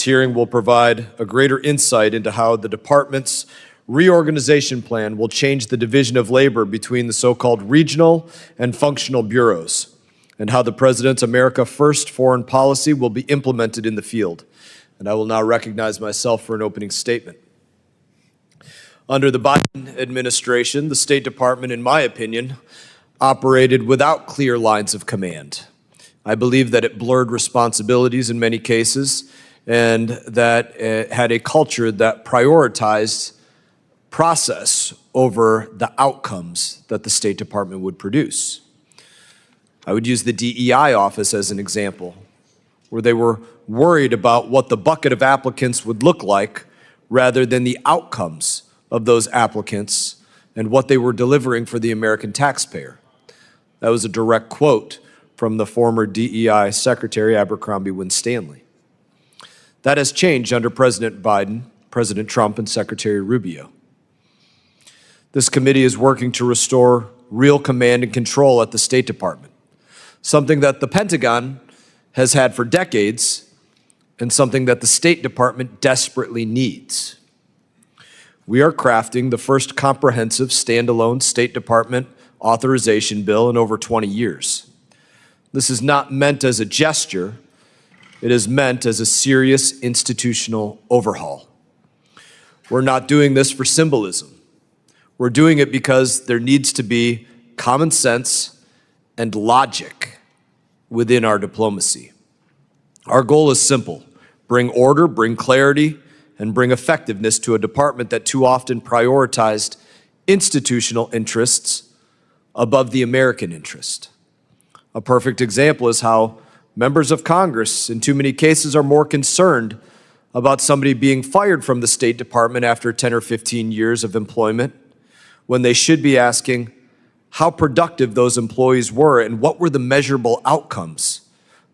hearing will provide a greater insight into how the department's reorganization plan will change the division of labor between the so-called regional and functional bureaus, and how the President's America First foreign policy will be implemented in the field. And I will now recognize myself for an opening statement. Under the Biden administration, the State Department, in my opinion, operated without clear lines of command. I believe that it blurred responsibilities in many cases, and that it had a culture that prioritized process over the outcomes that the State Department would produce. I would use the DEI office as an example, where they were worried about what the bucket of applicants would look like rather than the outcomes of those applicants and what they were delivering for the American taxpayer. That was a direct quote from the former DEI Secretary Abercrombie Winstanley. That has changed under President Biden, President Trump, and Secretary Rubio. This committee is working to restore real command and control at the State Department, something that the Pentagon has had for decades and something that the State Department desperately needs. We are crafting the first comprehensive standalone State Department authorization bill in over 20 years. This is not meant as a gesture. It is meant as a serious institutional overhaul. We're not doing this for symbolism. We're doing it because there needs to be common sense and logic within our diplomacy. Our goal is simple: bring order, bring clarity, and bring effectiveness to a department that too often prioritized institutional interests above the American interest. A perfect example is how members of Congress, in too many cases, are more concerned about somebody being fired from the State Department after 10 or 15 years of employment, when they should be asking how productive those employees were and what were the measurable outcomes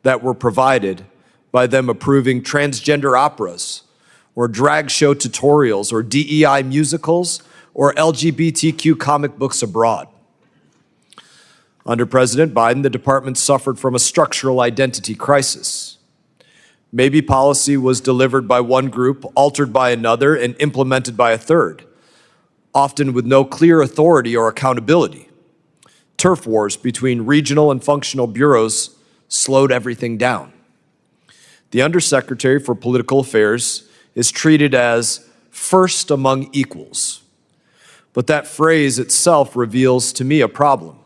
that were provided by them approving transgender operas or drag show tutorials or DEI musicals or LGBTQ comic books abroad. Under President Biden, the department suffered from a structural identity crisis. Maybe policy was delivered by one group, altered by another, and implemented by a third, often with no clear authority or accountability. Turf wars between regional and functional bureaus slowed everything down. The Undersecretary for Political Affairs is treated as first among equals. But that phrase itself reveals to me a problem.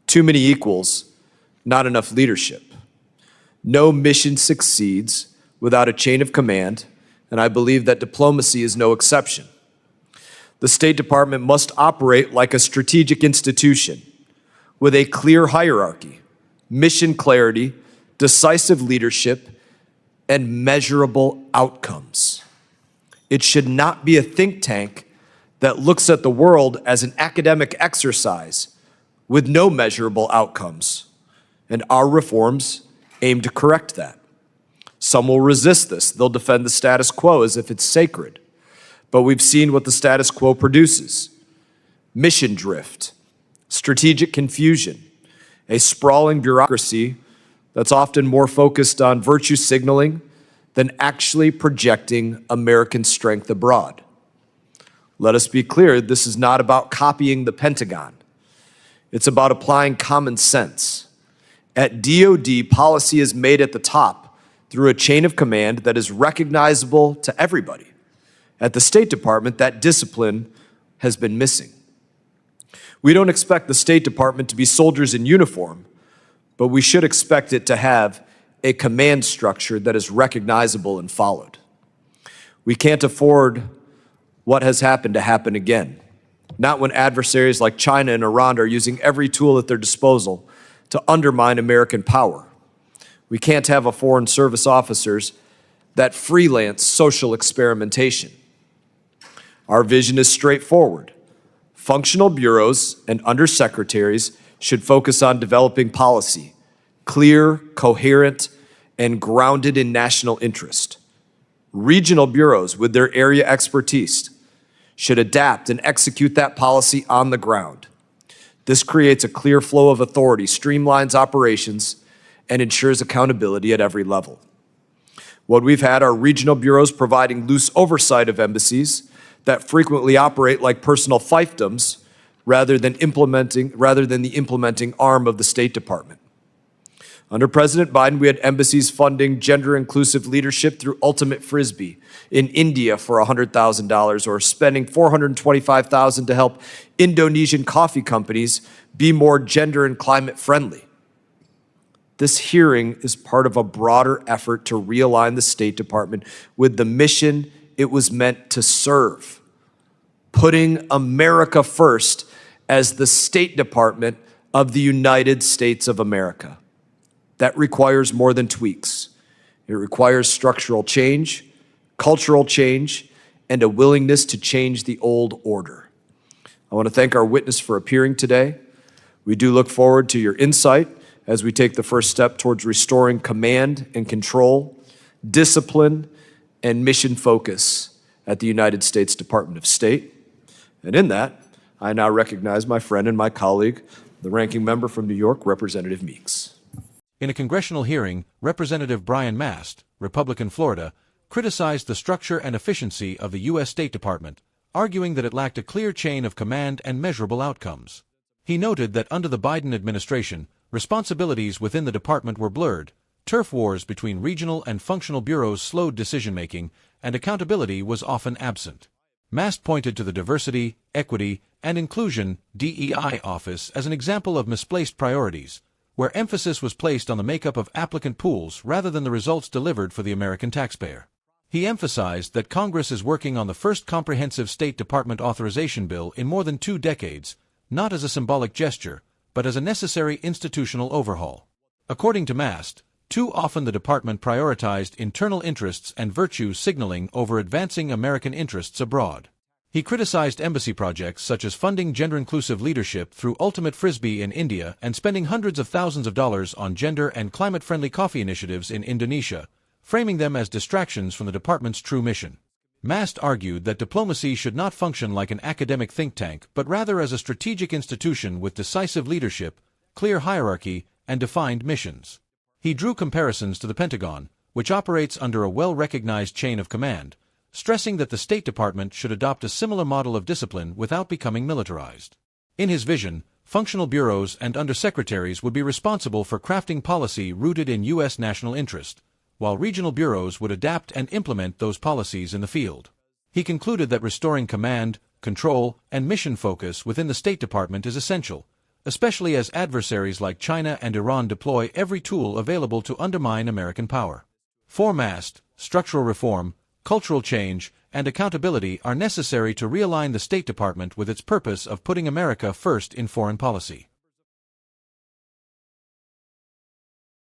Too many equals, not enough leadership. No mission succeeds without a chain of command, and I believe that diplomacy is no exception. The State Department must operate like a strategic institution with a clear hierarchy, mission clarity, decisive leadership, and measurable outcomes. It should not be a think tank that looks at the world as an academic exercise with no measurable outcomes, and our reforms aim to correct that. Some will resist this. They'll defend the status quo as if it's sacred. But we've seen what the status quo produces: mission drift, strategic confusion, a sprawling bureaucracy that's often more focused on virtue signaling than actually projecting American strength abroad. Let us be clear, this is not about copying the Pentagon. It's about applying common sense. At DoD, policy is made at the top through a chain of command that is recognizable to everybody. At the State Department, that discipline has been missing. We don't expect the State Department to be soldiers in uniform, but we should expect it to have a command structure that is recognizable and followed. We can't afford what has happened to happen again, not when adversaries like China and Iran are using every tool at their disposal to undermine American power. We can't have a foreign service officers that freelance social experimentation. Our vision is straightforward. Functional bureaus and undersecretaries should focus on developing policy, clear, coherent, and grounded in national interest. Regional bureaus, with their area expertise, should adapt and execute that policy on the ground. This creates a clear flow of authority, streamlines operations, and ensures accountability at every level. What we've had are regional bureaus providing loose oversight of embassies that frequently operate like personal fiefdoms rather than the implementing arm of the State Department. Under President Biden, we had embassies funding gender-inclusive leadership through Ultimate Frisbee in India for $100,000, or spending $425,000 to help Indonesian coffee companies be more gender and climate friendly. This hearing is part of a broader effort to realign the State Department with the mission it was meant to serve, putting America first as the State Department of the United States of America. That requires more than tweaks. It requires structural change, cultural change, and a willingness to change the old order. I want to thank our witness for appearing today. We do look forward to your insight as we take the first step towards restoring command and control, discipline, and mission focus at the United States Department of State. And in that, I now recognize my friend and my colleague, the ranking member from New York, Representative Meeks. In a congressional hearing, Representative Brian Mast, Republican Florida, criticized the structure and efficiency of the U.S. State Department, arguing that it lacked a clear chain of command and measurable outcomes. He noted that under the Biden administration, responsibilities within the department were blurred, turf wars between regional and functional bureaus slowed decision-making, and accountability was often absent. Mast pointed to the Diversity, Equity, and Inclusion (DEI) office as an example of misplaced priorities, where emphasis was placed on the makeup of applicant pools rather than the results delivered for the American taxpayer. He emphasized that Congress is working on the first comprehensive State Department authorization bill in more than 2 decades, not as a symbolic gesture, but as a necessary institutional overhaul. According to Mast, too often the department prioritized internal interests and virtue signaling over advancing American interests abroad. He criticized embassy projects such as funding gender-inclusive leadership through Ultimate Frisbee in India and spending hundreds of thousands of dollars on gender and climate-friendly coffee initiatives in Indonesia, framing them as distractions from the department's true mission. Mast argued that diplomacy should not function like an academic think tank, but rather as a strategic institution with decisive leadership, clear hierarchy, and defined missions. He drew comparisons to the Pentagon, which operates under a well-recognized chain of command, stressing that the State Department should adopt a similar model of discipline without becoming militarized. In his vision, functional bureaus and undersecretaries would be responsible for crafting policy rooted in U.S. national interest, while regional bureaus would adapt and implement those policies in the field. He concluded that restoring command, control, and mission focus within the State Department is essential, especially as adversaries like China and Iran deploy every tool available to undermine American power. For Mast, structural reform, cultural change, and accountability are necessary to realign the State Department with its purpose of putting America first in foreign policy.